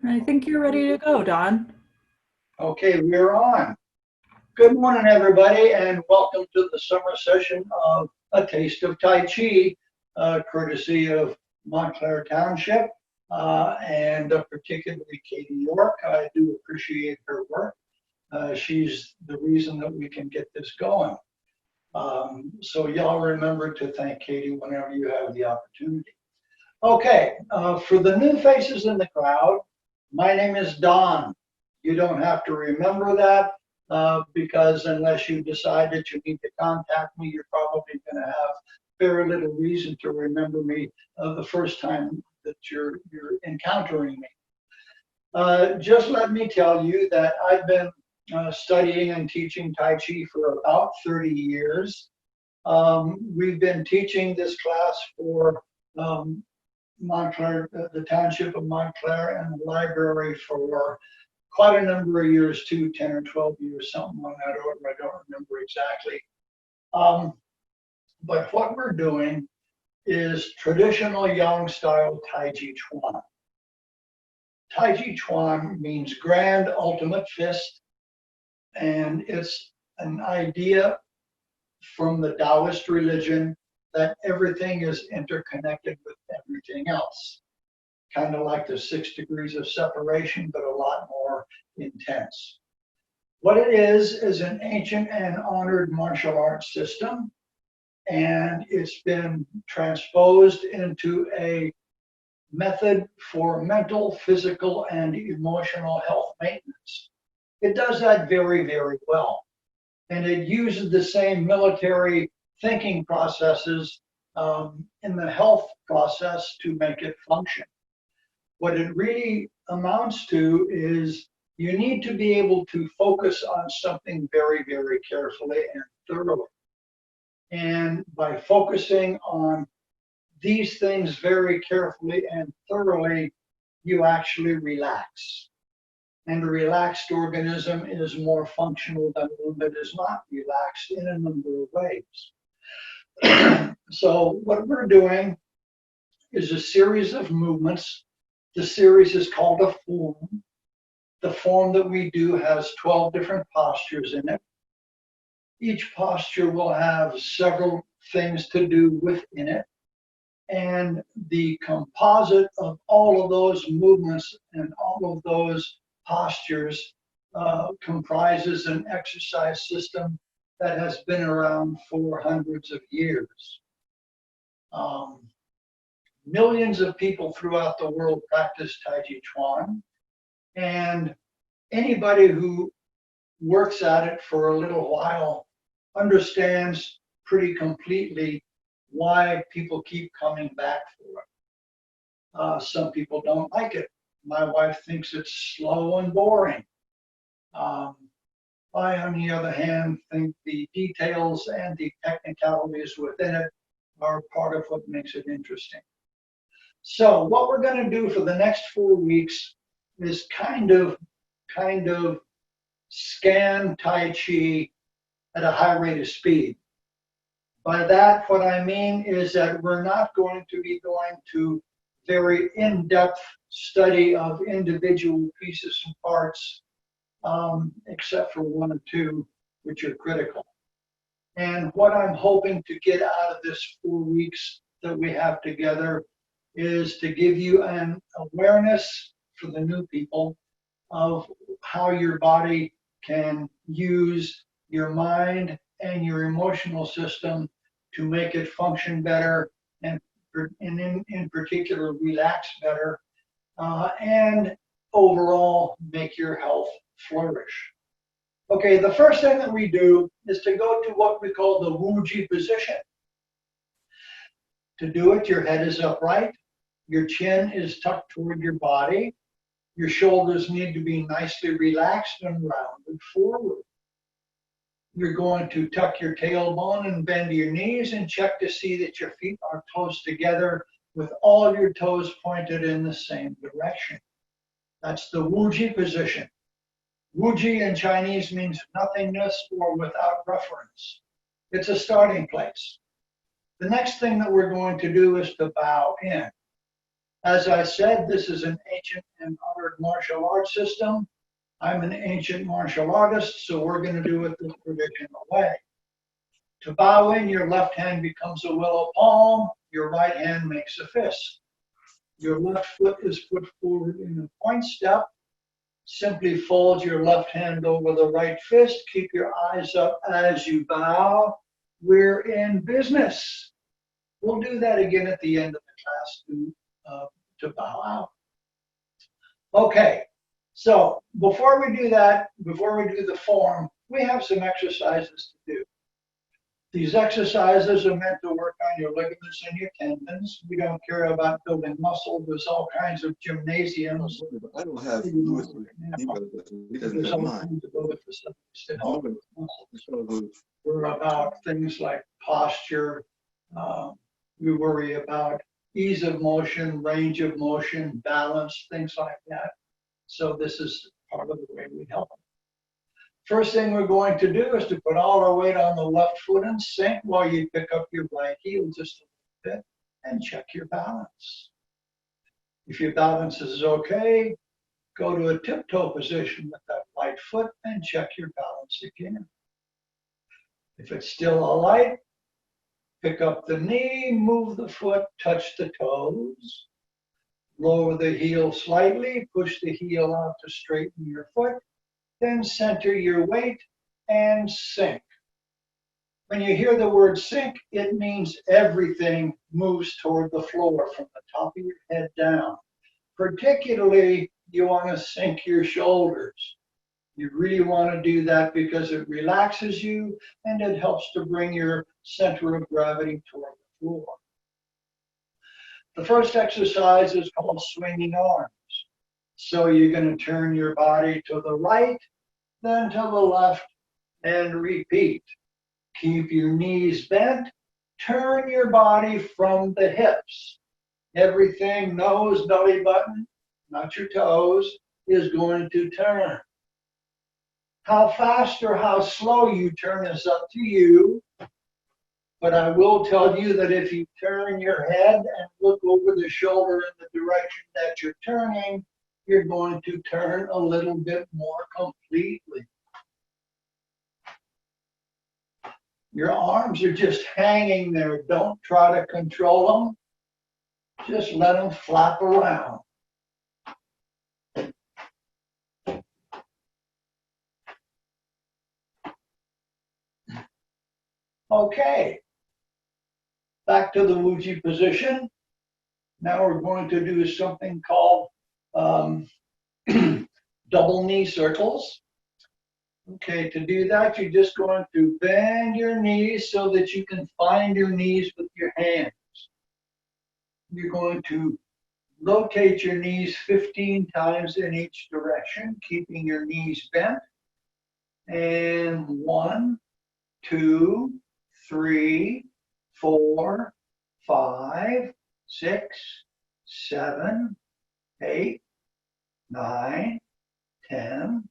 I think you're ready to go, Don. Okay, we're on. Good morning, everybody, and welcome to the summer session of A Taste of Tai Chi, courtesy of Montclair Township, and particularly Katie York. I do appreciate her work. She's the reason that we can get this going. So y'all remember to thank Katie whenever you have the opportunity. Okay, for the new faces in the crowd, my name is Don. You don't have to remember that because unless you decide that you need to contact me, you're probably going to have very little reason to remember me the first time that you're encountering me. Just let me tell you that I've been studying and teaching Tai Chi for about 30 years. We've been teaching this class for Montclair, the township of Montclair, and the library for quite a number of years too, 10 or 12 years, something on that order. I don't remember exactly. But what we're doing is traditional Yang style Tai Chi Chuan. Tai Chi Chuan means grand ultimate fist, and it's an idea from the Taoist religion that everything is interconnected with everything else. Kind of like the 6 degrees of separation, but a lot more intense. What it is an ancient and honored martial arts system, and it's been transposed into a method for mental, physical, and emotional health maintenance. It does that very, very well. And it uses the same military thinking processes in the health process to make it function. What it really amounts to is you need to be able to focus on something very, very carefully and thoroughly. And by focusing on these things very carefully and thoroughly, you actually relax. And a relaxed organism is more functional than one that is not relaxed in a number of ways. So what we're doing is a series of movements. The series is called a form. The form that we do has 12 different postures in it. Each posture will have several things to do within it. And the composite of all of those movements and all of those postures comprises an exercise system that has been around for hundreds of years. Millions of people throughout the world practice Tai Chi Chuan, and anybody who works at it for a little while understands pretty completely why people keep coming back for it. Some people don't like it. My wife thinks it's slow and boring. I, on the other hand, think the details and the technicalities within it are part of what makes it interesting. So what we're going to do for the next 4 weeks is kind of scan Tai Chi at a high rate of speed. By that, what I mean is that we're not going to be going to very in-depth study of individual pieces and parts, except for one or two, which are critical. And what I'm hoping to get out of this 4 weeks that we have together is to give you an awareness for the new people of how your body can use your mind and your emotional system to make it function better and in particular relax better and overall make your health flourish. Okay, the first thing that we do is to go to what we call the Wu Ji position. To do it, your head is upright, your chin is tucked toward your body, your shoulders need to be nicely relaxed and rounded forward. You're going to tuck your tailbone and bend your knees and check to see that your feet are close together with all your toes pointed in the same direction. That's the Wu Ji position. Wu Ji in Chinese means nothingness or without reference. It's a starting place. The next thing that we're going to do is to bow in. As I said, this is an ancient and honored martial arts system. I'm an ancient martial artist, so we're going to do it the traditional way. To bow in, your left hand becomes a willow palm, your right hand makes a fist. Your left foot is put forward in a point step. Simply fold your left hand over the right fist. Keep your eyes up as you bow. We're in business. We'll do that again at the end of the class to bow out. Okay, so before we do that, before we do the form, we have some exercises to do. These exercises are meant to work on your ligaments and your tendons. We don't care about building muscle. There's all kinds of gymnasiums. I don't have Louis' email address. He doesn't There's have all mine. kinds of other facilities to help with muscles. We're about things like posture. We worry about ease of motion, range of motion, balance, things like that. So this is part of the way we help them. First thing we're going to do is to put all our weight on the left foot and sink while you pick up your right heel just a little bit and check your balance. If your balance is okay, go to a tiptoe position with that right foot and check your balance again. If it's still all right, pick up the knee, move the foot, touch the toes, lower the heel slightly, push the heel out to straighten your foot, then center your weight and sink. When you hear the word sink, it means everything moves toward the floor from the top of your head down. Particularly, you want to sink your shoulders. You really want to do that because it relaxes you and it helps to bring your center of gravity toward the floor. The first exercise is called swinging arms. So you're going to turn your body to the right, then to the left, and repeat. Keep your knees bent. Turn your body from the hips. Everything, nose, belly button, not your toes, is going to turn. How fast or how slow you turn is up to you. But I will tell you that if you turn your head and look over the shoulder in the direction that you're turning, you're going to turn a little bit more completely. Your arms are just hanging there. Don't try to control them. Just let them flap around. Okay. Back to the Wuji position. Now we're going to do something called double knee circles. Okay, to do that, you're just going to bend your knees so that you can find your knees with your hands. You're going to rotate your knees 15 times in each direction, keeping your knees bent. And 1, 2, 3, 4, 5, 6, 7, 8, 9, 10,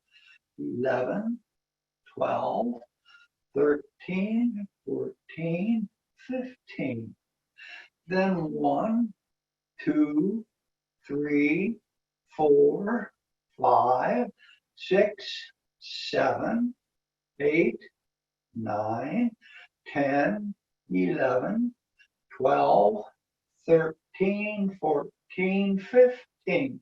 11, 12, 13, 14, 15. Then 1, 2, 3, 4, 5, 6, 7, 8, 9, 10, 11, 12, 13, 14, 15.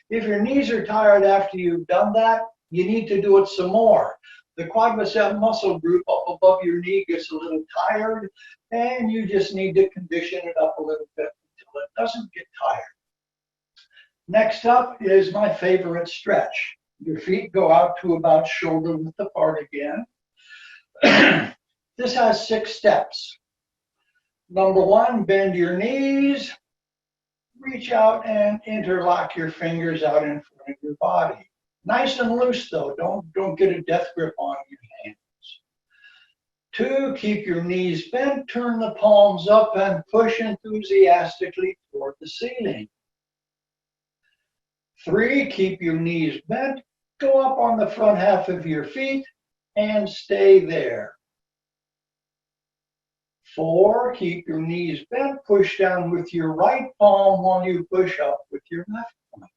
If your knees are tired after you've done that, you need to do it some more. The quadricep muscle group up above your knee gets a little tired, and you just need to condition it up a little bit until it doesn't get tired. Next up is my favorite stretch. Your feet go out to about shoulder width apart again. This has 6 steps. Number 1, bend your knees. Reach out and interlock your fingers out in front of your body. Nice and loose though, don't get a death grip on your hands. 2, keep your knees bent, turn the palms up and push enthusiastically toward the ceiling. 3, keep your knees bent, go up on the front half of your feet and stay there. 4, keep your knees bent, push down with your right palm while you push up with your left palm.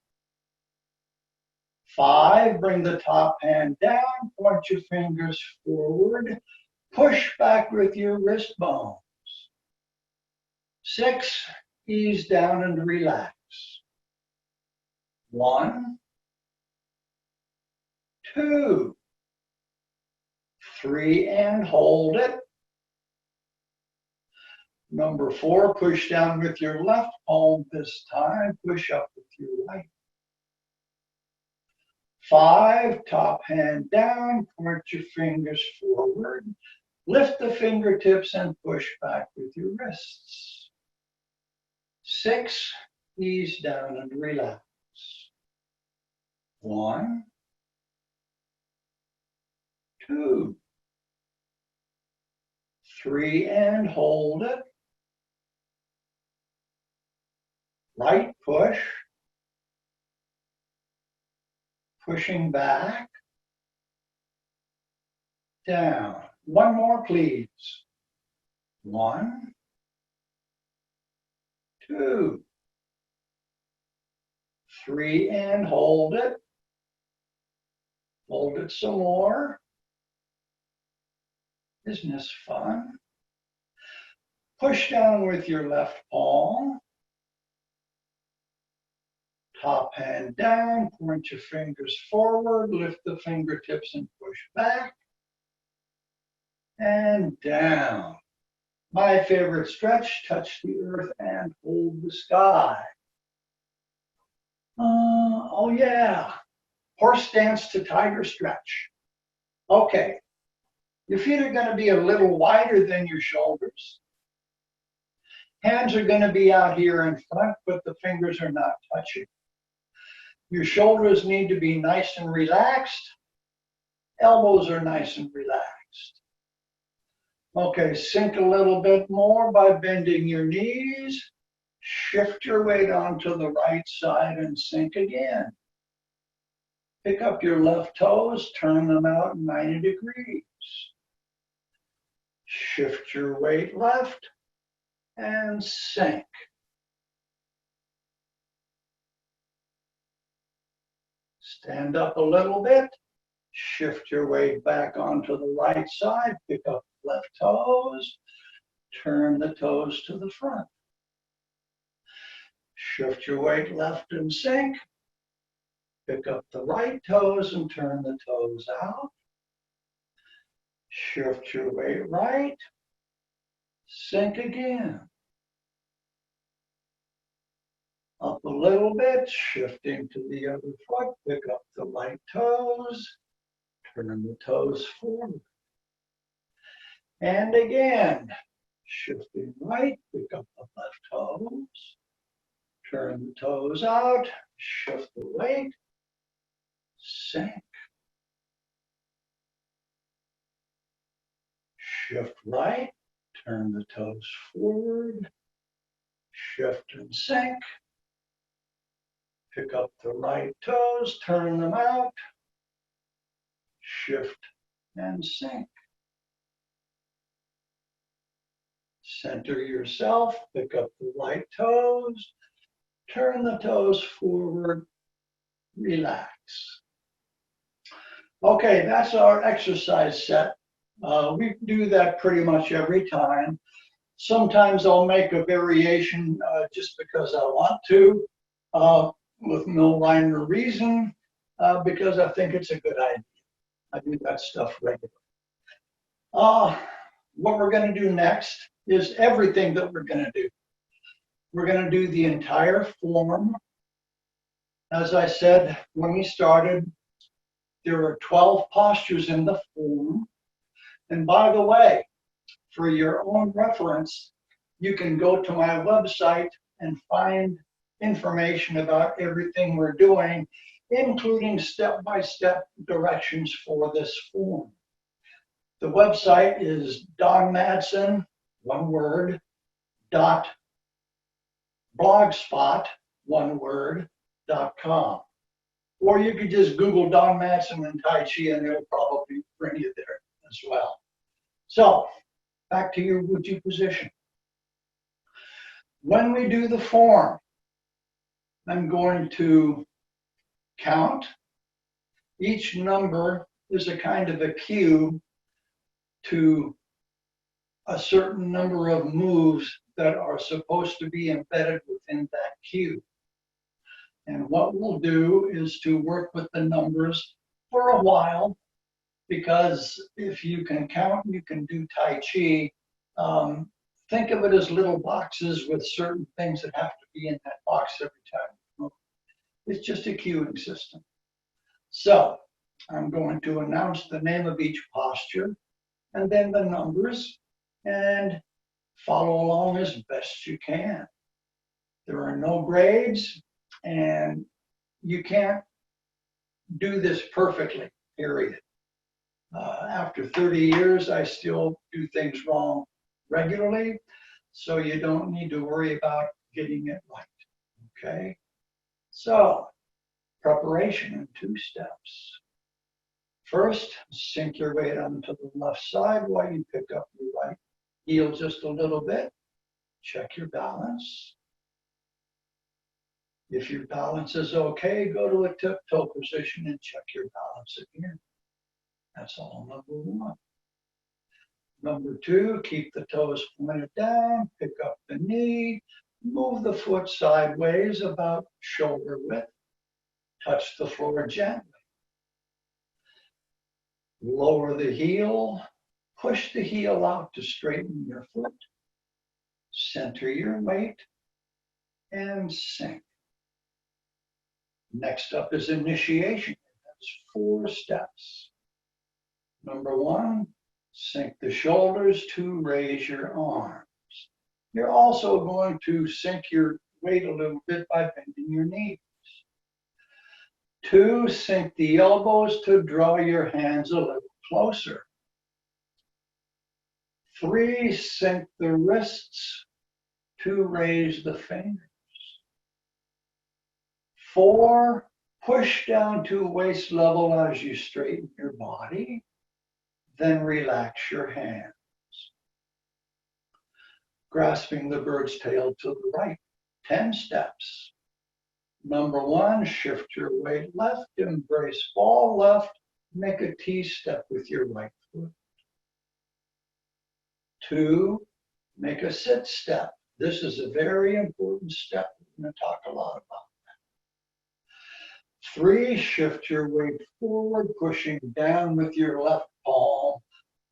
5, bring the top hand down, point your fingers forward, push back with your wrist bones. 6, ease down and relax. 1, 2, 3, and hold it. Number 4, push down with your left palm this time, push up with your right. 5, top hand down, point your fingers forward, lift the fingertips and push back with your wrists. 6, ease down and relax. 1, 2, 3, and hold it. Right push, pushing back, down. 1 more, please. 1, 2, 3, and hold it. Hold it some more. Isn't this fun? Push down with your left palm. Top hand down, point your fingers forward, lift the fingertips and push back. And down. My favorite stretch, touch the earth and hold the sky. Oh yeah, horse stance to tiger stretch. Okay, your feet are going to be a little wider than your shoulders. Hands are going to be out here in front, but the fingers are not touching. Your shoulders need to be nice and relaxed. Elbows are nice and relaxed. Okay, sink a little bit more by bending your knees. Shift your weight onto the right side and sink again. Pick up your left toes, turn them out 90 degrees. Shift your weight left and sink. Stand up a little bit. Shift your weight back onto the right side. Pick up left toes. Turn the toes to the front. Shift your weight left and sink. Pick up the right toes and turn the toes out. Shift your weight right. Sink again. Up a little bit, shifting to the other foot. Pick up the right toes. Turn the toes forward. And again, shifting right, pick up the left toes. Turn the toes out, shift the weight, sink. Shift right, turn the toes forward, shift and sink. Pick up the right toes, turn them out, shift and sink. Center yourself, pick up the right toes, turn the toes forward, relax. Okay, that's our exercise set. We do that pretty much every time. Sometimes I'll make a variation just because I want to, with no rhyme or reason, because I think it's a good idea. I do that stuff regularly. What we're going to do next is everything that we're going to do. We're going to do the entire form. As I said when we started, there are 12 postures in the form. And by the way, for your own reference, you can go to my website and find information about everything we're doing, including step-by-step directions for this form. The website is Don Madsen, one word, .blogspot.com. Or you could just Google Don Madsen and Tai Chi and it'll probably bring you there as well. So back to your Wuji position. When we do the form, I'm going to count. Each number is a kind of a cue to a certain number of moves that are supposed to be embedded within that cue. And what we'll do is to work with the numbers for a while, because if you can count, you can do Tai Chi. Think of it as little boxes with certain things that have to be in that box every time. It's just a cueing system. So I'm going to announce the name of each posture and then the numbers, and follow along as best you can. There are no grades, and you can't do this perfectly, period. After 30 years, I still do things wrong regularly, so you don't need to worry about getting it right, okay? So, preparation in 2 steps. First, sink your weight onto the left side while you pick up your right heel just a little bit. Check your balance. If your balance is okay, go to a tiptoe position and check your balance again. That's all number 1. Number 2, keep the toes pointed down, pick up the knee, move the foot sideways about shoulder width, touch the floor gently. Lower the heel, push the heel out to straighten your foot, center your weight, and sink. Next up is initiation. That's 4 steps. Number 1, sink the shoulders. 2, raise your arms. You're also going to sink your weight a little bit by bending your knees. 2, sink the elbows to draw your hands a little closer. 3, sink the wrists to raise the fingers. 4, push down to waist level as you straighten your body. Then relax your hands. Grasping the bird's tail to the right. 10 steps. Number 1, shift your weight left, embrace fall left, make a T-step with your right foot. 2, make a sit step. This is a very important step. We're going to talk a lot about that. 3, shift your weight forward, pushing down with your left palm,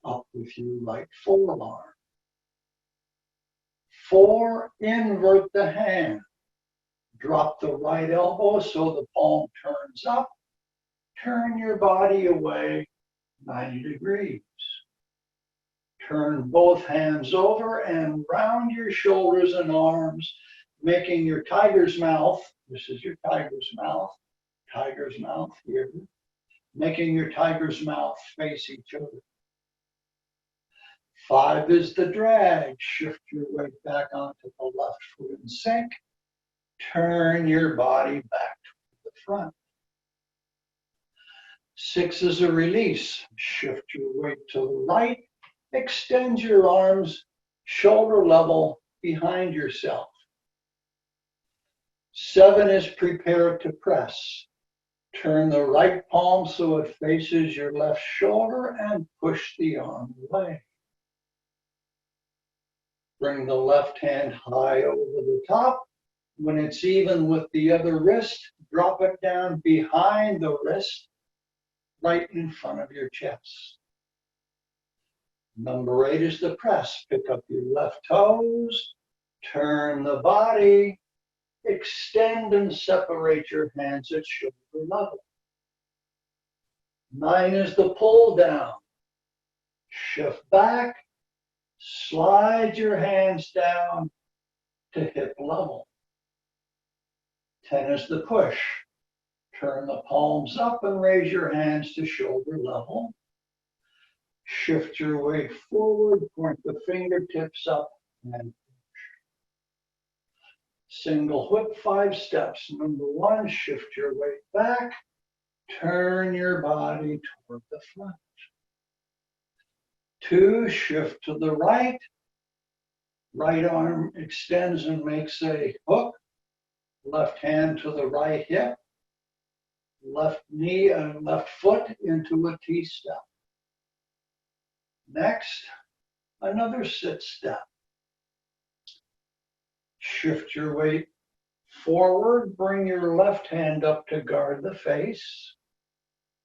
up with your right forearm. 4, invert the hand. Drop the right elbow so the palm turns up. Turn your body away 90 degrees. Turn both hands over and round your shoulders and arms, making your tiger's mouth. This is your tiger's mouth here. Making your tiger's mouth face each other. 5 is the drag. Shift your weight back onto the left foot and sink. Turn your body back to the front. 6 is a release. Shift your weight to the right. Extend your arms shoulder level behind yourself. 7 is prepare to press. Turn the right palm so it faces your left shoulder and push the arm away. Bring the left hand high over the top. When it's even with the other wrist, drop it down behind the wrist, right in front of your chest. Number 8 is the press. Pick up your left toes, turn the body, extend and separate your hands at shoulder level. 9 is the pull down. Shift back, slide your hands down to hip level. 10 is the push. Turn the palms up and raise your hands to shoulder level. Shift your weight forward, point the fingertips up and push. Single whip 5 steps. Number 1, shift your weight back. Turn your body toward the front. 2, shift to the right. Right arm extends and makes a hook. Left hand to the right hip. Left knee and left foot into a T-step. Next, another sit step. Shift your weight forward. Bring your left hand up to guard the face.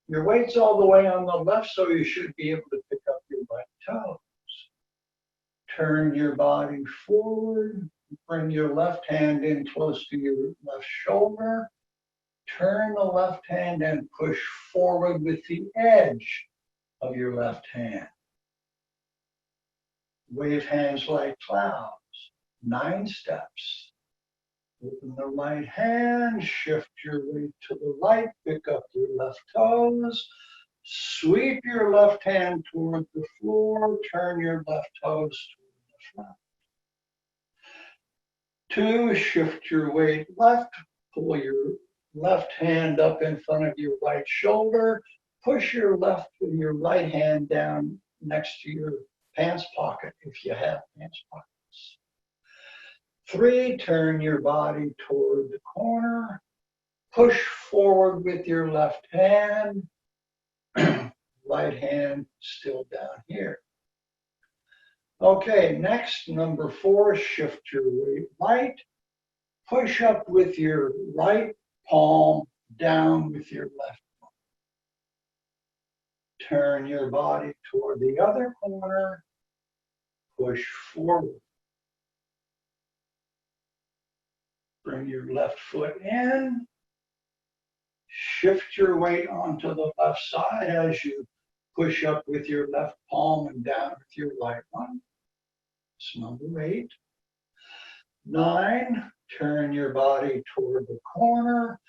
Your weight's all the way on the left, so you should be able to pick up your right toes. Turn your body forward. Bring your left hand in close to your left shoulder. Turn the left hand and push forward with the edge of your left hand. Wave hands like clouds. 9 steps. Open the right hand, shift your weight to the right, pick up your left toes, sweep your left hand toward the floor, turn your left toes toward the front. 2, shift your weight left, pull your left hand up in front of your right shoulder, push your right hand down next to your pants pocket if you have pants pockets. 3, turn your body toward the corner. Push forward with your left hand. Right hand still down here. Okay, next, number 4, shift your weight right. Push up with your right palm, down with your left palm. Turn your body toward the other corner. Push forward. Bring your left foot in. Shift your weight onto the left side as you push up with your left palm and down with your right one. It's number 8. 9, turn your body toward the corner.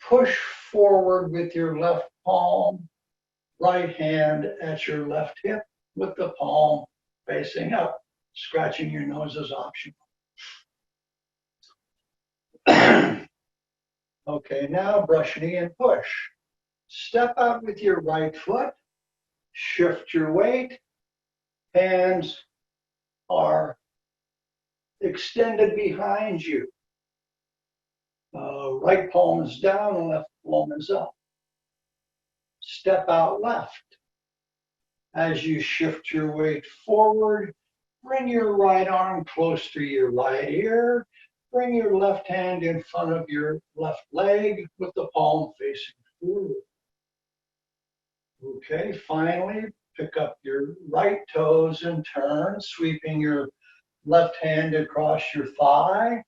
Push forward with your left palm. Right hand at your left hip with the palm facing up. Scratching your nose is optional. Okay, now brush knee and push. Step out with your right foot. Shift your weight. Hands are extended behind you. Right palm is down, left palm is up. Step out left. As you shift your weight forward, bring your right arm close to your right ear. Bring your left hand in front of your left leg with the palm facing forward. Okay, finally, pick up your right toes and turn, sweeping your left hand across your thigh.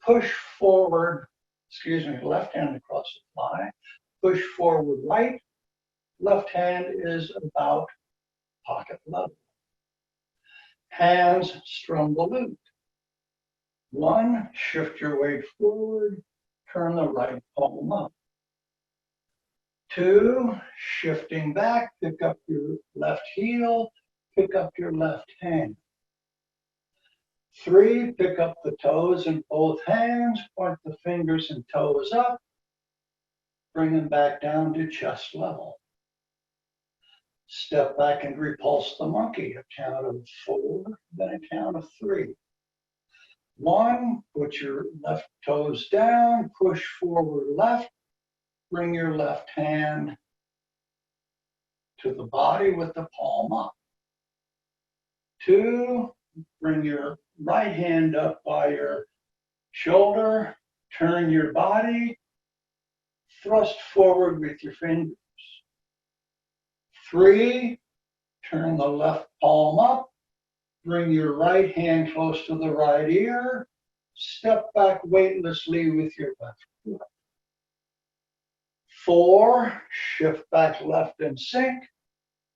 Push forward, left hand across the thigh. Push forward right. Left hand is about pocket level. Hands strum the lute. 1, shift your weight forward, turn the right palm up. 2, shifting back, pick up your left heel, pick up your left hand. 3, pick up the toes in both hands, point the fingers and toes up, bring them back down to chest level. Step back and repulse the monkey, a count of 4, then a count of 3. 1, put your left toes down, push forward left, bring your left hand to the body with the palm up. 2, bring your right hand up by your shoulder, turn your body, thrust forward with your fingers. 3, turn the left palm up, bring your right hand close to the right ear, step back weightlessly with your left foot. 4, shift back left and sink,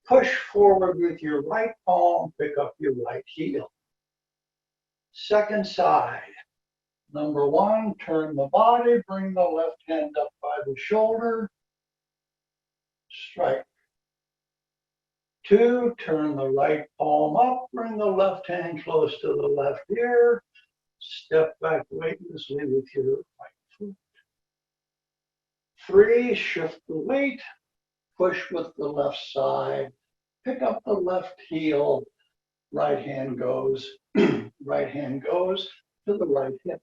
push forward with your right palm, pick up your right heel. Second side. Number 1, turn the body, bring the left hand up by the shoulder, strike. 2, turn the right palm up, bring the left hand close to the left ear, step back weightlessly with your right foot. 3, shift the weight, push with the left side, Pick up the left heel, right hand goes, right hand goes to the right hip.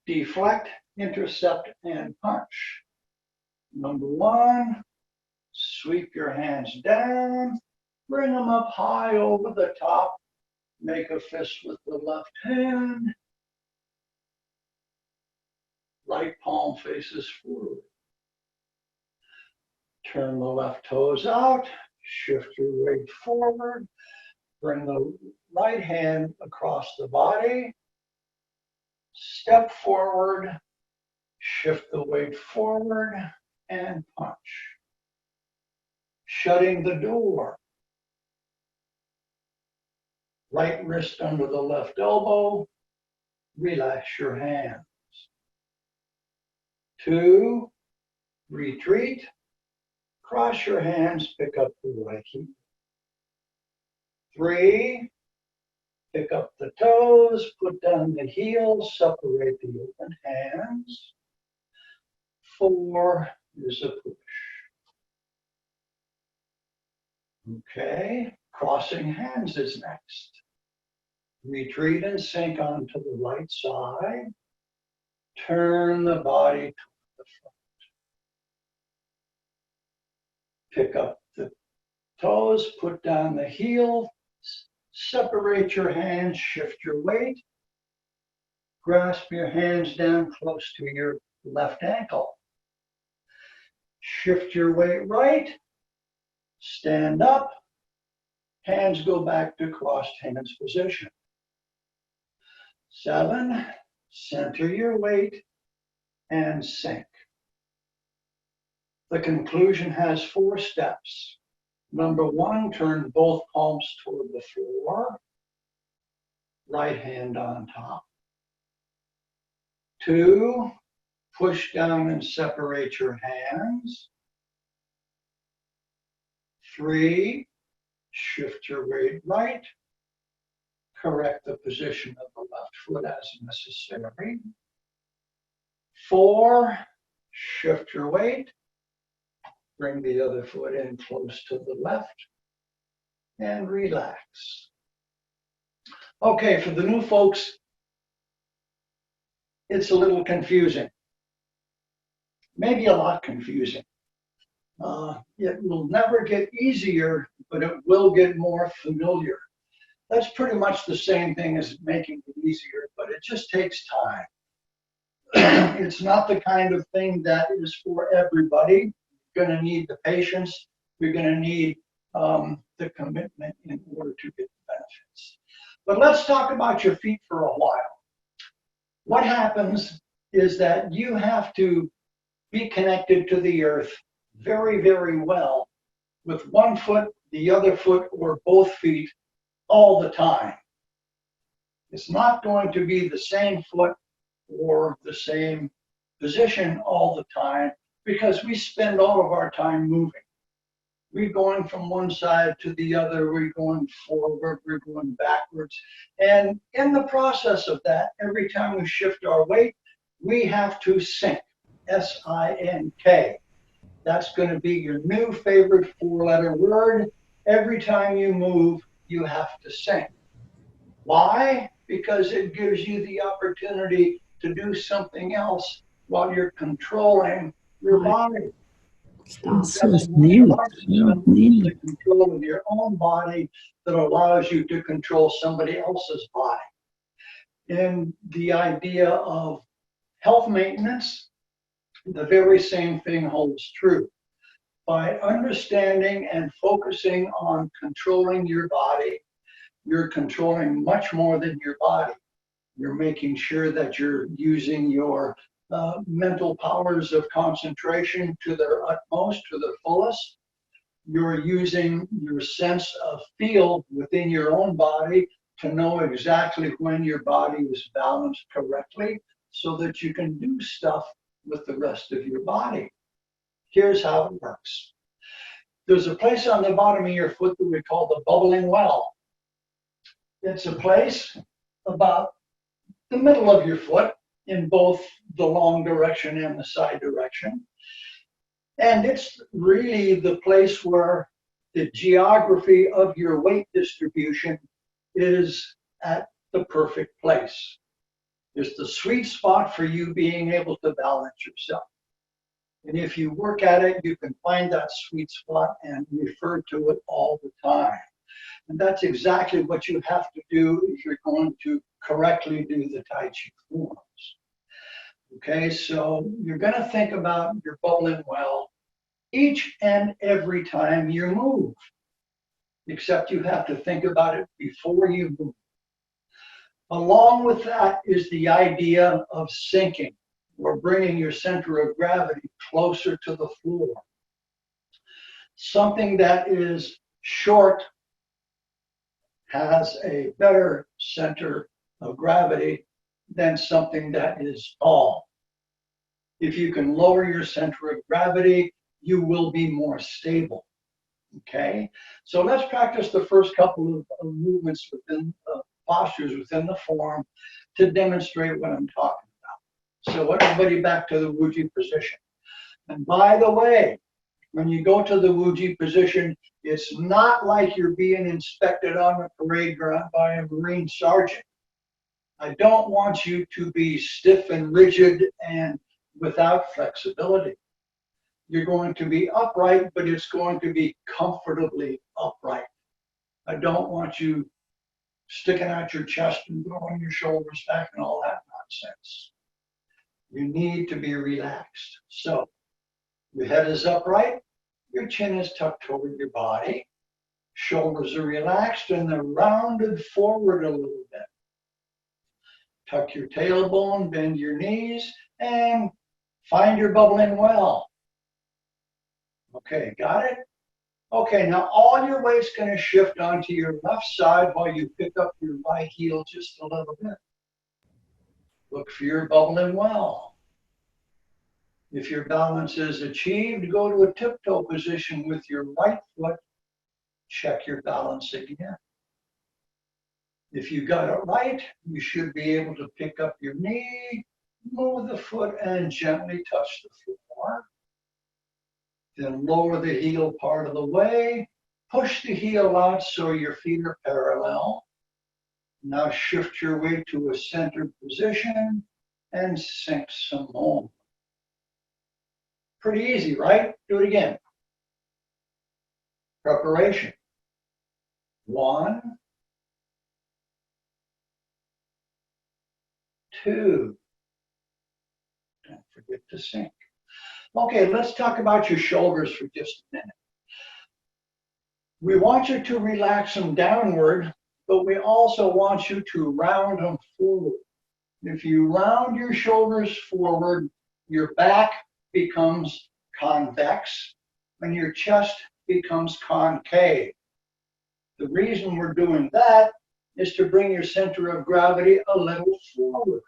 Deflect, intercept, and punch. Number one, sweep your hands down, bring them up high over the top, make a fist with the left hand, right palm faces forward. Turn the left toes out, shift your weight forward, bring the right hand across the body, step forward, shift the weight forward, and punch. Shutting the door. Right wrist under the left elbow, relax your hands. 2, retreat, cross your hands, pick up the right heel. 3, pick up the toes, put down the heels, separate the open hands. 4 is a push. Okay, crossing hands is next. Retreat and sink onto the right side. Turn the body to the front. Pick up the toes, put down the heel, separate your hands, shift your weight. Grasp your hands down close to your left ankle. Shift your weight right. Stand up. Hands go back to crossed hands position. 7, center your weight and sink. The conclusion has 4 steps. Number 1, turn both palms toward the floor. Right hand on top. 2, push down and separate your hands. 3, shift your weight right. Correct the position of the left foot as necessary. 4, shift your weight. Bring the other foot in close to the left and relax. Okay, for the new folks, it's a little confusing. Maybe a lot confusing. It will never get easier, but it will get more familiar. That's pretty much the same thing as making it easier, but it just takes time. It's not the kind of thing that is for everybody. You're going to need the patience. You're going to need the commitment in order to get the benefits. But let's talk about your feet for a while. What happens is that you have to be connected to the earth very, very well with one foot, the other foot, or both feet all the time. It's not going to be the same foot or the same position all the time because we spend all of our time moving. We're going from one side to the other, we're going forward, we're going backwards. And in the process of that, every time we shift our weight, we have to sink, S-I-N-K. That's going to be your new favorite 4-letter word. Every time you move, you have to sink. Why? Because it gives you the opportunity to do something else while you're controlling your body. The control of your own body that allows you to control somebody else's body. In the idea of health maintenance, the very same thing holds true. By understanding and focusing on controlling your body, you're controlling much more than your body. You're making sure that you're using your mental powers of concentration to their utmost, to their fullest. You're using your sense of feel within your own body to know exactly when your body is balanced correctly so that you can do stuff with the rest of your body. Here's how it works. There's a place on the bottom of your foot that we call the bubbling well. It's a place about the middle of your foot in both the long direction and the side direction. And it's really the place where the geography of your weight distribution is at the perfect place. It's the sweet spot for you being able to balance yourself. And if you work at it, you can find that sweet spot and refer to it all the time. And that's exactly what you have to do if you're going to correctly do the Tai Chi forms. Okay, so you're going to think about your bubbling well each and every time you move, except you have to think about it before you move. Along with that is the idea of sinking, or bringing your center of gravity closer to the floor. Something that is short has a better center of gravity than something that is tall. If you can lower your center of gravity, you will be more stable. Okay, so let's practice the first couple of movements within postures within the form to demonstrate what I'm talking about. So everybody back to the Wuji position. And by the way, when you go to the Wuji position, it's not like you're being inspected on the parade ground by a Marine sergeant. I don't want you to be stiff and rigid and without flexibility. You're going to be upright, but it's going to be comfortably upright. I don't want you sticking out your chest and throwing your shoulders back and all that nonsense. You need to be relaxed. So your head is upright, your chin is tucked toward your body, shoulders are relaxed and they're rounded forward a little bit. Tuck your tailbone, bend your knees, and find your bubbling well. Okay, got it? Okay, now all your weight's going to shift onto your left side while you pick up your right heel just a little bit. Look for your bubbling well. If your balance is achieved, go to a tiptoe position with your right foot. Check your balance again. If you got it right, you should be able to pick up your knee, move the foot, and gently touch the floor. Then lower the heel part of the way. Push the heel out so your feet are parallel. Now shift your weight to a centered position and sink some more. Pretty easy, right? Do it again. Preparation. 1, 2. Don't forget to sink. Okay, let's talk about your shoulders for just a minute. We want you to relax them downward, but we also want you to round them forward. If you round your shoulders forward, your back becomes convex and your chest becomes concave. The reason we're doing that is to bring your center of gravity a little forward.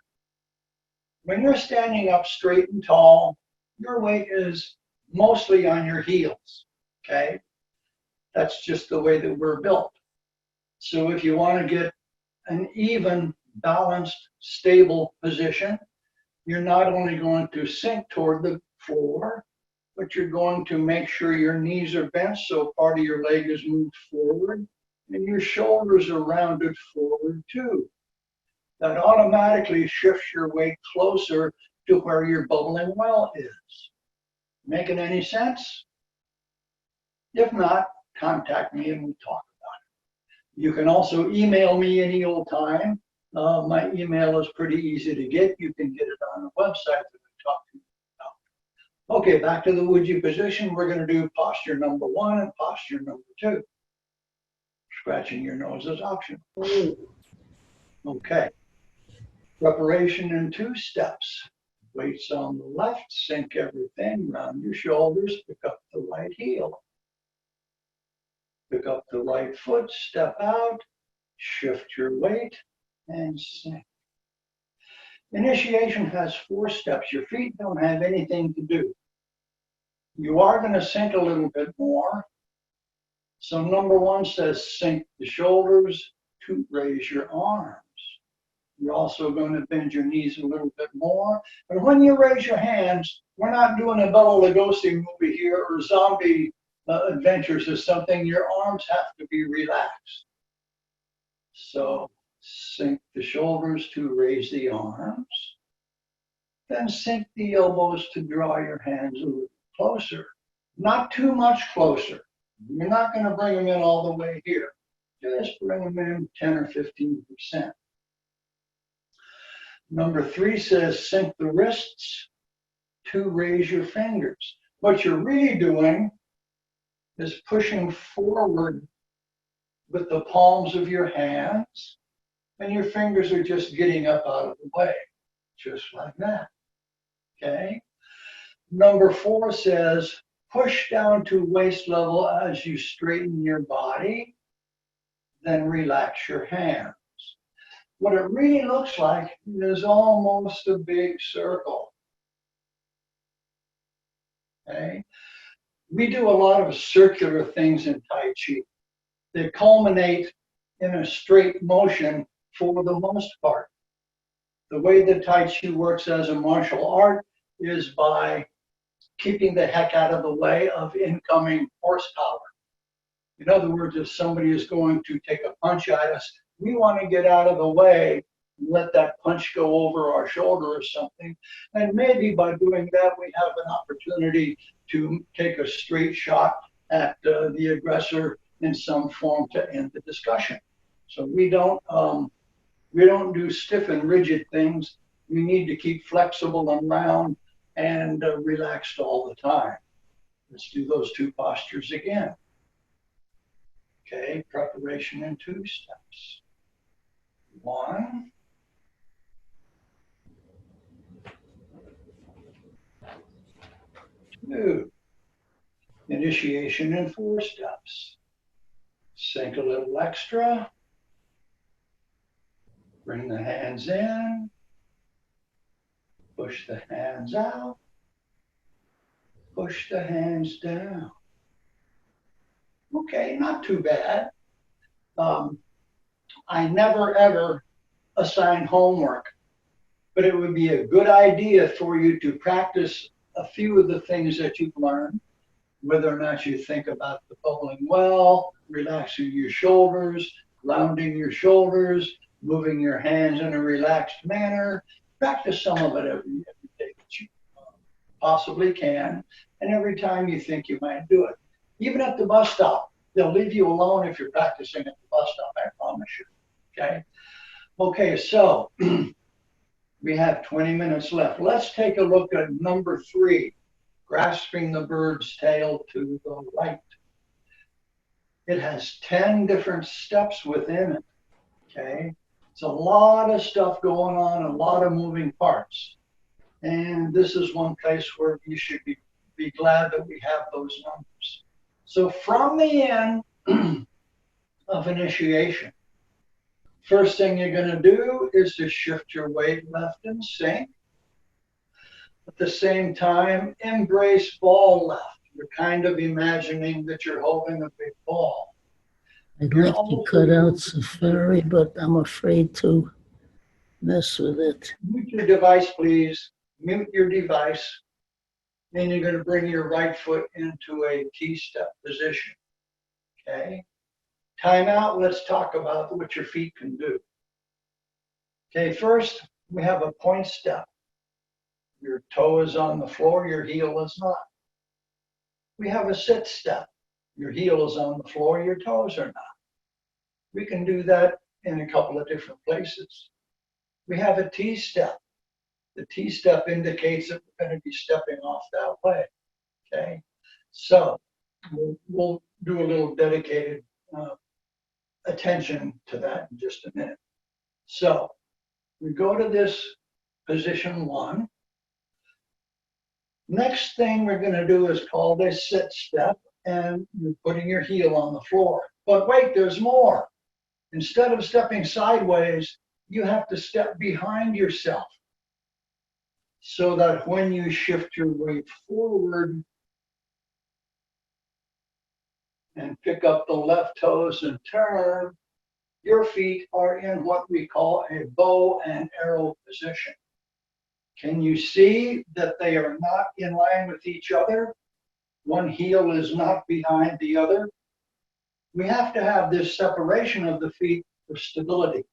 When you're standing up straight and tall, your weight is mostly on your heels, okay? That's just the way that we're built. So if you want to get an even, balanced, stable position, you're not only going to sink toward the floor, but you're going to make sure your knees are bent so part of your leg is moved forward and your shoulders are rounded forward too. That automatically shifts your weight closer to where your bubbling well is. Making any sense? If not, contact me and we'll talk about it. You can also email me any old time. My email is pretty easy to get. You can get it on the website that we talked to you about. Okay, back to the Wuji position. We're going to do posture number 1 and posture number 2. Scratching your nose is optional. Okay. Preparation in 2 steps. Weights on the left, sink everything, round your shoulders, pick up the right heel. Pick up the right foot, step out, shift your weight, and sink. Initiation has 4 steps. Your feet don't have anything to do. You are going to sink a little bit more. So number 1 says sink the shoulders, 2, raise your arms. You're also going to bend your knees a little bit more. And when you raise your hands, we're not doing a Bela Lugosi movie here or zombie adventures is something your arms have to be relaxed. So sink the shoulders to raise the arms, then sink the elbows to draw your hands a little closer. Not too much closer. You're not going to bring them in all the way here. Just bring them in 10 or 15%. Number 3 says sink the wrists to raise your fingers. What you're really doing is pushing forward with the palms of your hands, and your fingers are just getting up out of the way, just like that. Okay? Number 4 says push down to waist level as you straighten your body, then relax your hands. What it really looks like is almost a big circle. Okay? We do a lot of circular things in Tai Chi. They culminate in a straight motion for the most part. The way that Tai Chi works as a martial art is by keeping the heck out of the way of incoming horsepower. In other words, if somebody is going to take a punch at us, we want to get out of the way and let that punch go over our shoulder or something. And maybe by doing that, we have an opportunity to take a straight shot at the aggressor in some form to end the discussion. So we don't do stiff and rigid things. We need to keep flexible and round and relaxed all the time. Let's do those 2 postures again. Okay, preparation in 2 steps. 1, 2. Initiation in 4 steps. Sink a little extra. Bring the hands in. Push the hands out. Push the hands down. Okay, not too bad. I never ever assign homework, but it would be a good idea for you to practice a few of the things that you've learned, whether or not you think about the bowling well, relaxing your shoulders, rounding your shoulders, moving your hands in a relaxed manner. Practice some of it every day that you possibly can, and every time you think you might do it. Even at the bus stop, they'll leave you alone if you're practicing at the bus stop, I promise you. Okay? Okay, so we have 20 minutes left. Let's take a look at number 3, grasping the bird's tail to the right. It has 10 different steps within it. Okay? It's a lot of stuff going on, a lot of moving parts. And this is one place where you should be glad that we have those numbers. So from the end of initiation, first thing you're going to do is to shift your weight left and sink. At the same time, embrace ball left. You're kind of imagining that you're holding a big ball. I'd like to cut out Safari, but I'm afraid to mess with it. Mute your device, please. Mute your device. Then you're going to bring your right foot into a T-step position. Okay? Time out. Let's talk about what your feet can do. Okay, first, we have a point step. Your toe is on the floor, your heel is not. We have a sit step. Your heel is on the floor, your toes are not. We can do that in a couple of different places. We have a T-step. The T-step indicates that we're going to be stepping off that way. Okay, so we'll do a little dedicated attention to that in just a minute. So we go to this position 1. Next thing we're going to do is called a sit step, and you're putting your heel on the floor. But wait, there's more. Instead of stepping sideways, you have to step behind yourself so that when you shift your weight forward and pick up the left toes and turn, your feet are in what we call a bow and arrow position. Can you see that they are not in line with each other? One heel is not behind the other. We have to have this separation of the feet for stability.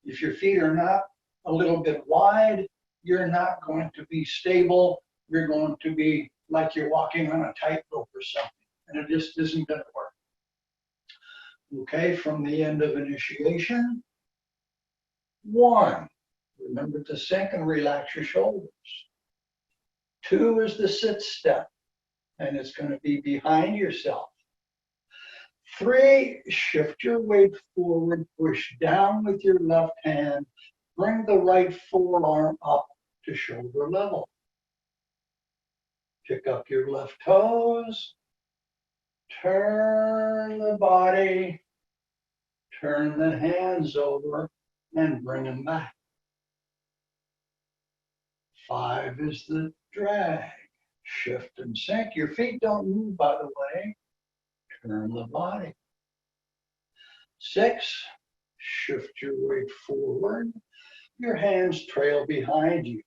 If your feet are not a little bit wide, you're not going to be stable. You're going to be like you're walking on a tightrope or something, and it just isn't going to work. Okay, from the end of initiation, 1, remember to sink and relax your shoulders. 2 is the sit step, and it's going to be behind yourself. 3, shift your weight forward, push down with your left hand, bring the right forearm up to shoulder level. Pick up your left toes, turn the body, turn the hands over, and bring them back. 5 is the drag. Shift and sink. Your feet don't move, by the way. Turn the body. 6, shift your weight forward. Your hands trail behind you.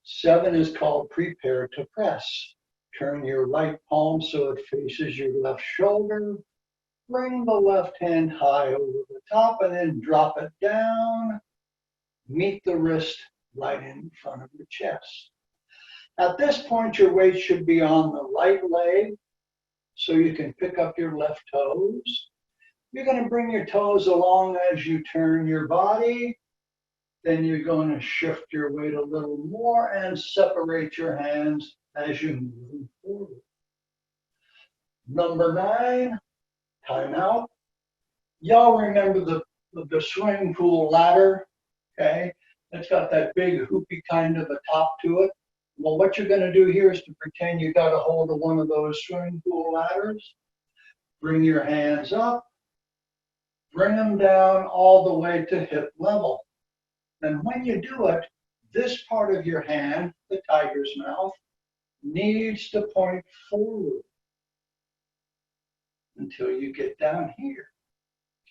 7 is called prepare to press. Turn your right palm so it faces your left shoulder. Bring the left hand high over the top and then drop it down. Meet the wrist right in front of your chest. At this point, your weight should be on the right leg so you can pick up your left toes. You're going to bring your toes along as you turn your body. Then you're going to shift your weight a little more and separate your hands as you move forward. Number 9, time out. Y'all remember the swimming pool ladder, okay? It's got that big hoopy kind of a top to it. Well, what you're going to do here is to pretend you got a hold of one of those swimming pool ladders. Bring your hands up. Bring them down all the way to hip level. And when you do it, this part of your hand, the tiger's mouth, needs to point forward until you get down here.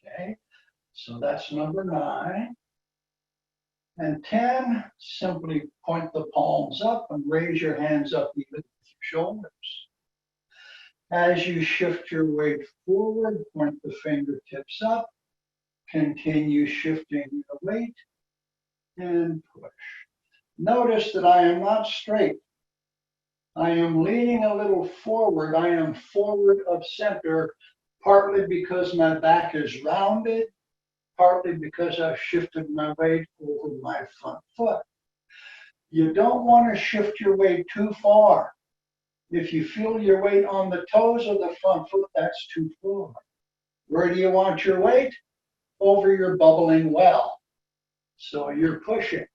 Okay, so that's number 9. And 10, simply point the palms up and raise your hands up even with your shoulders. As you shift your weight forward, point the fingertips up, continue shifting your weight, and push. Notice that I am not straight. I am leaning a little forward. I am forward of center, partly because my back is rounded, partly because I've shifted my weight over my front foot. You don't want to shift your weight too far. If you feel your weight on the toes of the front foot, that's too far. Where do you want your weight? Over your bubbling well. So you're pushing,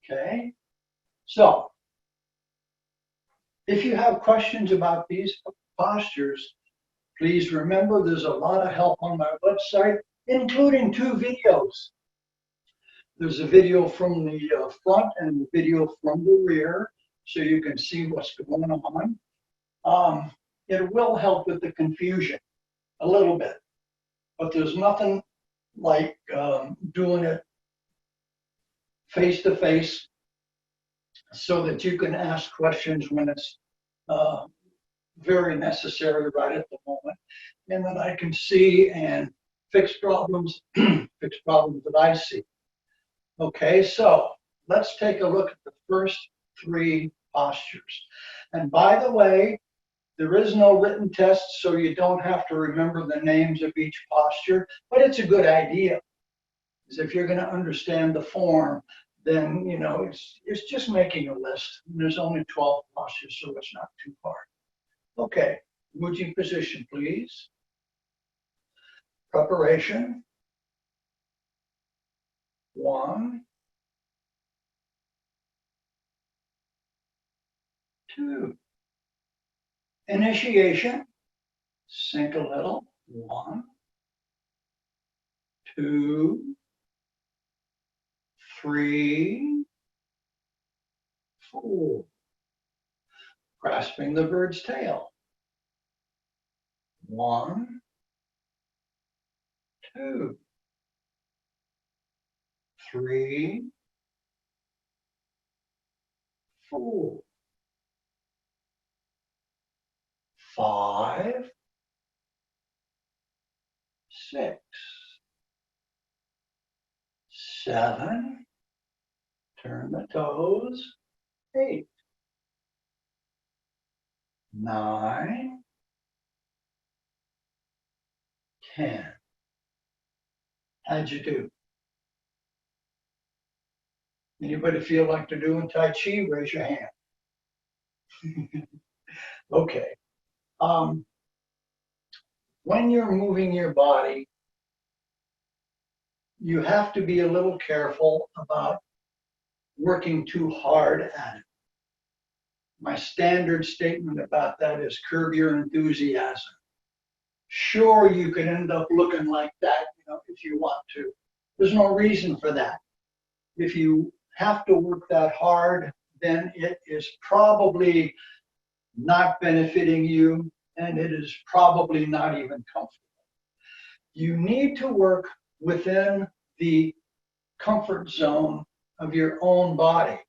okay? So, if you have questions about these postures, please remember there's a lot of help on my website, including 2 videos. There's a video from the front and a video from the rear, so you can see what's going on. It will help with the confusion a little bit, but there's nothing like doing it face to face so that you can ask questions when it's very necessary right at the moment, and that I can see and fix problems, fix problems that I see. Okay, so let's take a look at the first 3 postures. And by the way, there is no written test, so you don't have to remember the names of each posture, but it's a good idea. Because if you're going to understand the form, then, you know, it's just making a list. There's only 12 postures, so it's not too hard. Okay, Mujji position, please. Preparation. 1, 2. Initiation. Sink a little. 1, 2, 3, 4. Grasping the bird's tail. 1, 2, 3, 4. 5, 6, 7, turn the toes, 8, 9, 10. How'd you do? Anybody feel like they're doing Tai Chi? Raise your hand. Okay. When you're moving your body, you have to be a little careful about working too hard at it. My standard statement about that is curb your enthusiasm. Sure, you can end up looking like that, if you want to. There's no reason for that. If you have to work that hard, then it is probably not benefiting you, and it is probably not even comfortable. You need to work within the comfort zone of your own body.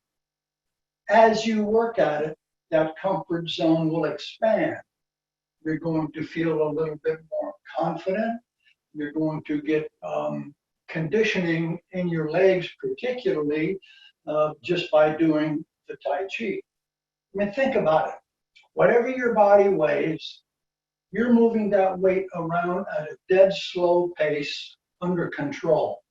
As you work at it, that comfort zone will expand. You're going to feel a little bit more confident. You're going to get conditioning in your legs, particularly just by doing the Tai Chi. I mean, think about it. Whatever your body weighs, you're moving that weight around at a dead slow pace under control.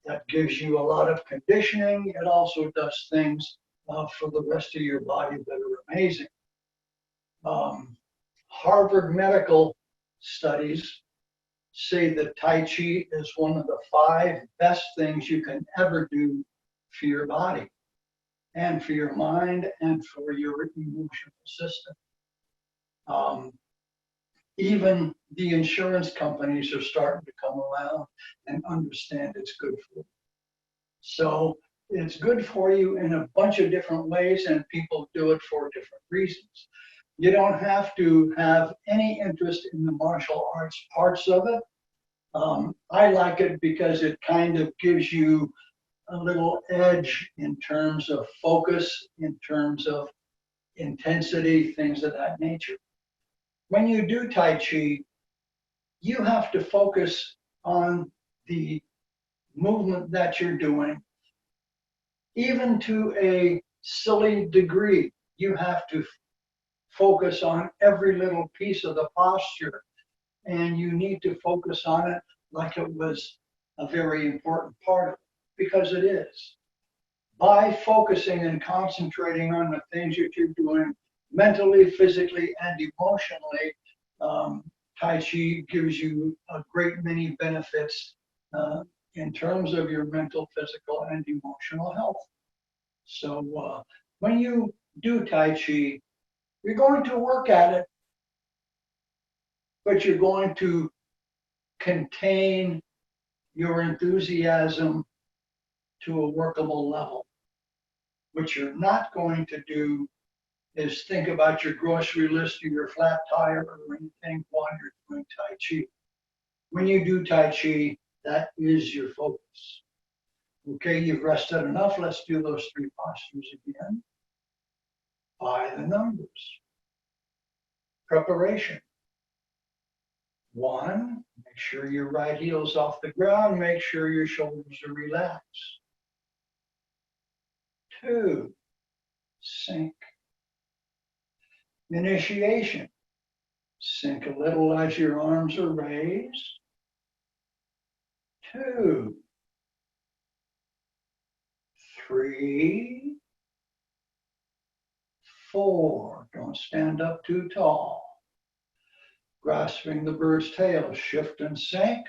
That gives you a lot of conditioning. It also does things for the rest of your body that are amazing. Harvard medical studies say that Tai Chi is one of the 5 best things you can ever do for your body and for your mind and for your emotional system. Even the insurance companies are starting to come around and understand it's good for you. So it's good for you in a bunch of different ways, and people do it for different reasons. You don't have to have any interest in the martial arts parts of it. I like it because it kind of gives you a little edge in terms of focus, in terms of intensity, things of that nature. When you do Tai Chi, you have to focus on the movement that you're doing. Even to a silly degree, you have to focus on every little piece of the posture, and you need to focus on it like it was a very important part of it, because it is. By focusing and concentrating on the things that you're doing mentally, physically, and emotionally, Tai Chi gives you a great many benefits in terms of your mental, physical, and emotional health. So when you do Tai Chi, you're going to work at it, but you're going to contain your enthusiasm to a workable level. What you're not going to do is think about your grocery list or your flat tire or anything while you're doing Tai Chi. When you do Tai Chi, that is your focus. Okay, you've rested enough. Let's do those 3 postures again. By the numbers. Preparation. 1, make sure your right heel's off the ground. Make sure your shoulders are relaxed. 2, sink. Initiation. Sink a little as your arms are raised. 2, 3, 4. Don't stand up too tall. Grasping the bird's tail, shift and sink.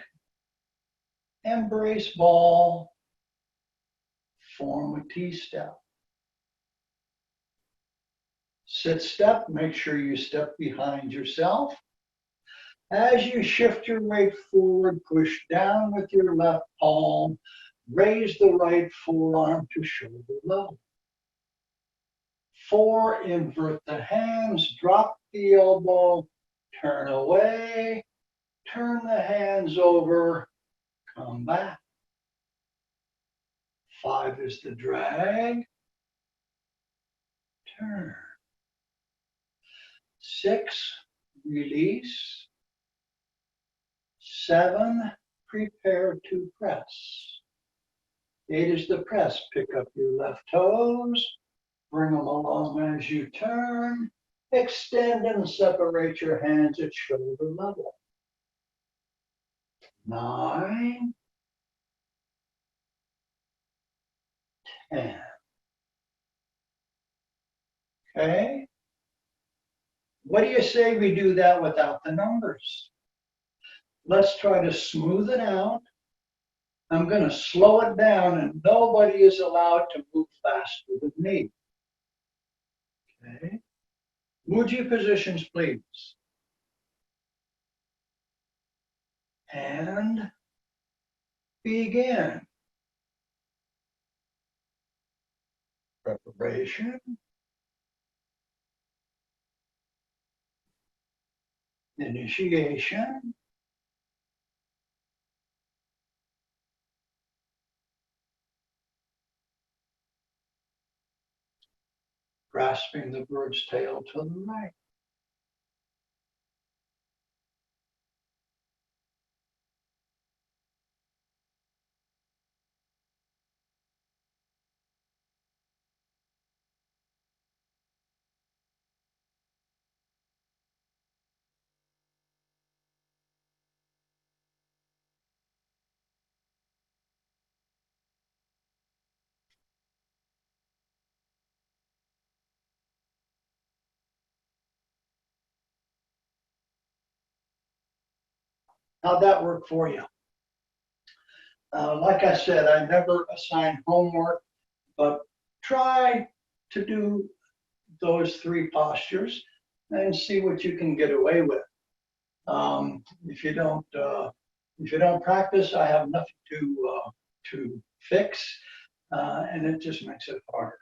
Embrace ball. Form a T-step. Sit step, make sure you step behind yourself. As you shift your weight forward, push down with your left palm. Raise the right forearm to shoulder level. 4, invert the hands, drop the elbow, turn away, turn the hands over, come back. 5 is the drag, turn. 6, release. 7, prepare to press. 8 is the press. Pick up your left toes, bring them along as you turn, extend and separate your hands at shoulder level. 9, 10. Okay? What do you say we do that without the numbers? Let's try to smooth it out. I'm going to slow it down, and nobody is allowed to move faster than me. Okay? Muji positions, please. And begin. Preparation. Initiation. Grasping the bird's tail to the right. How'd that work for you? Like I said, I never assign homework, but try to do those 3 postures and see what you can get away with. If you don't practice, I have nothing to fix, and it just makes it harder.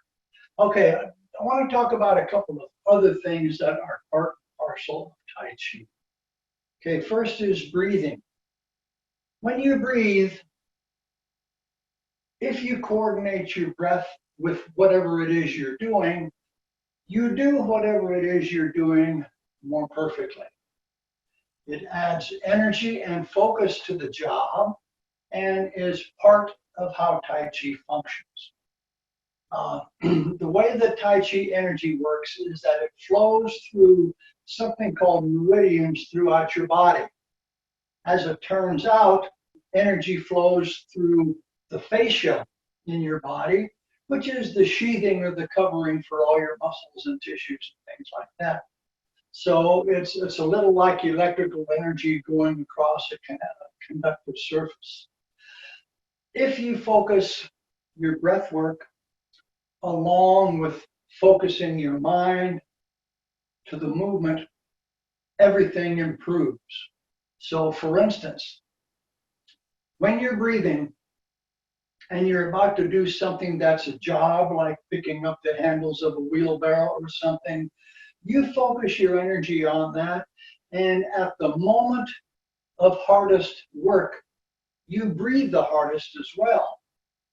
Okay, I want to talk about a couple of other things that are part and parcel of Tai Chi. Okay, first is breathing. When you breathe, if you coordinate your breath with whatever it is you're doing, you do whatever it is you're doing more perfectly. It adds energy and focus to the job and is part of how Tai Chi functions. The way that Tai Chi energy works is that it flows through something called meridians throughout your body. As it turns out, energy flows through the fascia in your body, which is the sheathing or the covering for all your muscles and tissues and things like that. So it's a little like electrical energy going across a conductive surface. If you focus your breath work along with focusing your mind to the movement, everything improves. So for instance, when you're breathing and you're about to do something that's a job, like picking up the handles of a wheelbarrow or something, you focus your energy on that, and at the moment of hardest work, you breathe the hardest as well.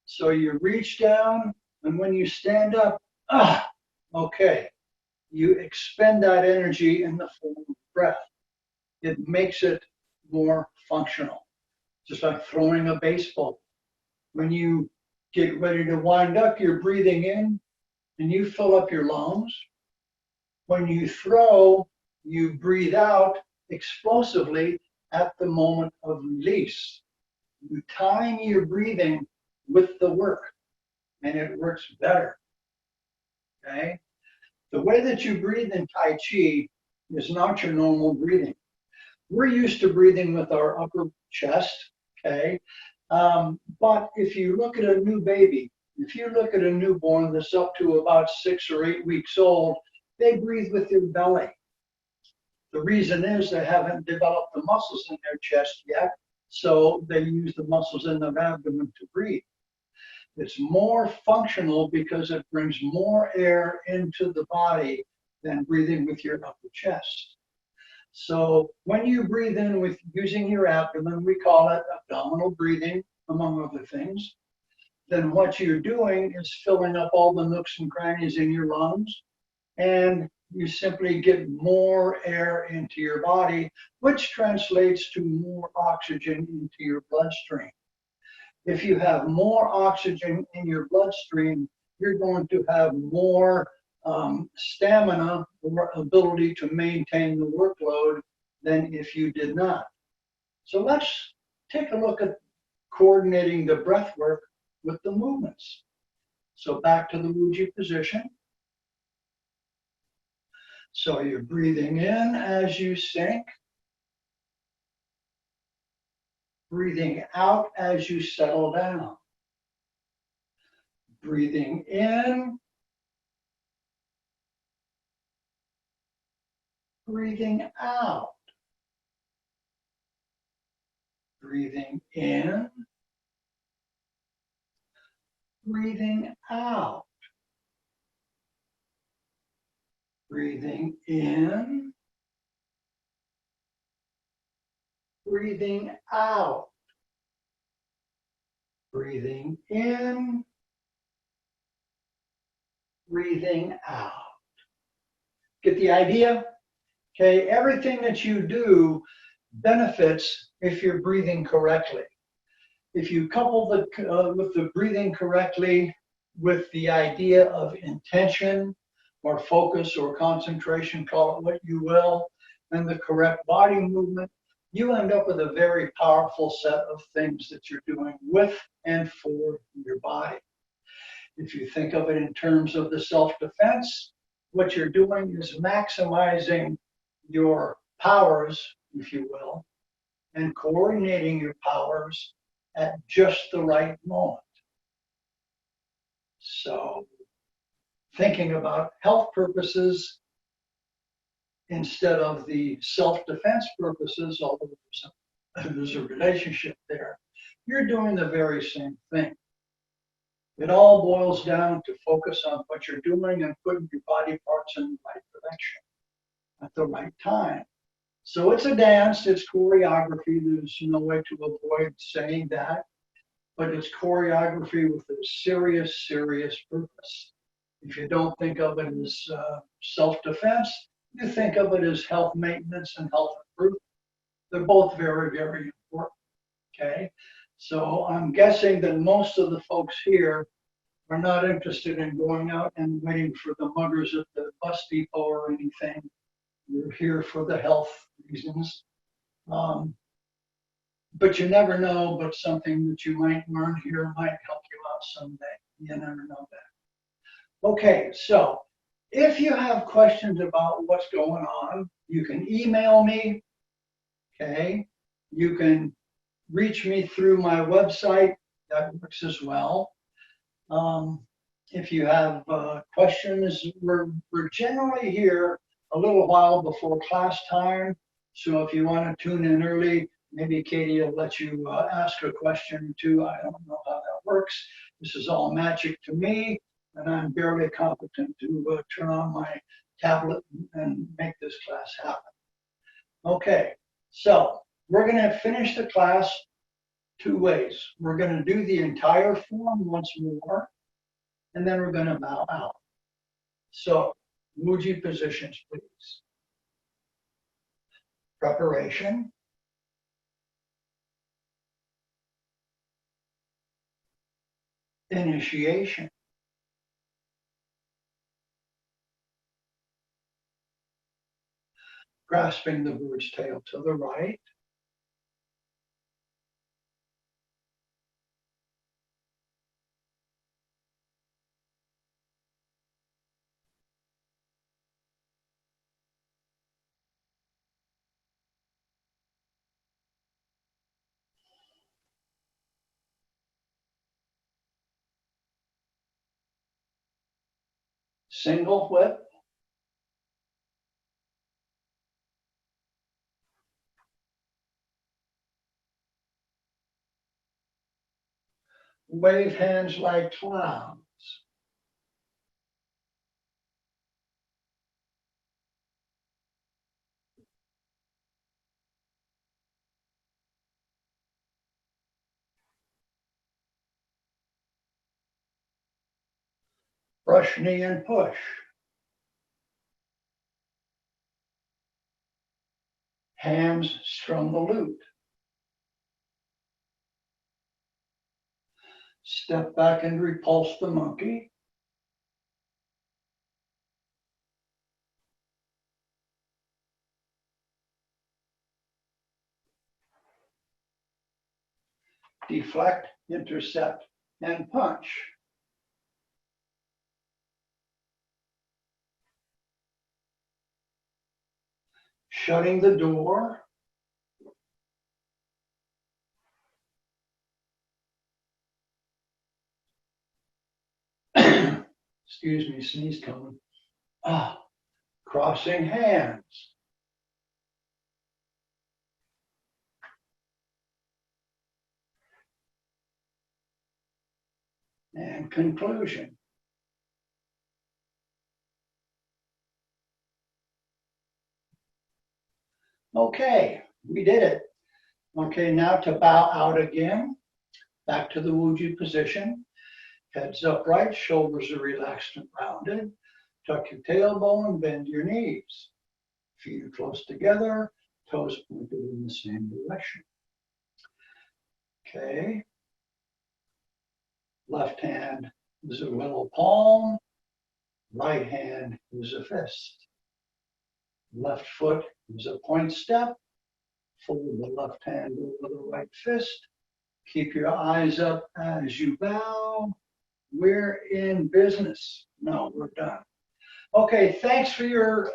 So you reach down, and when you stand up, okay, you expend that energy in the form of breath. It makes it more functional, just like throwing a baseball. When you get ready to wind up, you're breathing in, and you fill up your lungs. When you throw, you breathe out explosively at the moment of release. You time your breathing with the work, and it works better. Okay? The way that you breathe in Tai Chi is not your normal breathing. We're used to breathing with our upper chest, okay? But if you look at a new baby, if you look at a newborn that's up to about 6 or 8 weeks old, they breathe with their belly. The reason is they haven't developed the muscles in their chest yet, so they use the muscles in their abdomen to breathe. It's more functional because it brings more air into the body than breathing with your upper chest. So when you breathe in with using your abdomen, we call it abdominal breathing, among other things, then what you're doing is filling up all the nooks and crannies in your lungs, and you simply get more air into your body, which translates to more oxygen into your bloodstream. If you have more oxygen in your bloodstream, you're going to have more stamina or ability to maintain the workload than if you did not. So let's take a look at coordinating the breath work with the movements. So back to the Wuji position. So you're breathing in as you sink, breathing out as you settle down. Breathing in, breathing out. Breathing in, breathing out. Breathing in, breathing out. Breathing in, breathing out. Get the idea? Okay, everything that you do benefits if you're breathing correctly. If you couple with the breathing correctly with the idea of intention or focus or concentration, call it what you will, and the correct body movement, you end up with a very powerful set of things that you're doing with and for your body. If you think of it in terms of the self-defense, what you're doing is maximizing your powers, if you will, and coordinating your powers at just the right moment. So thinking about health purposes instead of the self-defense purposes, although there's a relationship there, you're doing the very same thing. It all boils down to focus on what you're doing and putting your body parts in the right direction at the right time. So it's a dance, it's choreography. There's no way to avoid saying that, but it's choreography with a serious, serious purpose. If you don't think of it as self-defense, you think of it as health maintenance and health improvement. They're both very, very important, okay? So I'm guessing that most of the folks here are not interested in going out and waiting for the muggers at the bus depot or anything. You're here for the health reasons. But you never know, but something that you might learn here might help you out someday. You never know that. Okay, so if you have questions about what's going on, you can email me, okay? You can reach me through my website, that works as well. If you have questions, we're generally here a little while before class time. So if you want to tune in early, maybe Katie will let you ask a question or two. I don't know how that works. This is all magic to me, and I'm barely competent to turn on my tablet and make this class happen. Okay, so we're going to finish the class two ways. We're going to do the entire form once more, and then we're going to bow out. So, Wuji positions, please. Preparation. Initiation. Grasping the bird's tail to the right. Single whip. Wave hands like clouds. Brush knee and push. Hands strum the lute. Step back and repulse the monkey. Deflect, intercept, and punch. Shutting the door. Excuse me, sneeze coming. Crossing hands. And conclusion. Okay, we did it. Okay, now to bow out again. Back to the Wuju position. Heads upright, shoulders are relaxed and rounded. Tuck your tailbone, bend your knees. Feet are close together, toes pointed in the same direction. Okay. Left hand is a willow palm. Right hand is a fist. Left foot is a point step. Fold the left hand over the right fist. Keep your eyes up as you bow. We're in business. No, we're done. Okay, thanks for your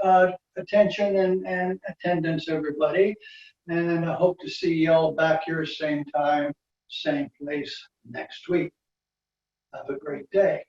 attention and attendance, everybody. And I hope to see y'all back here same time, same place next week. Have a great day.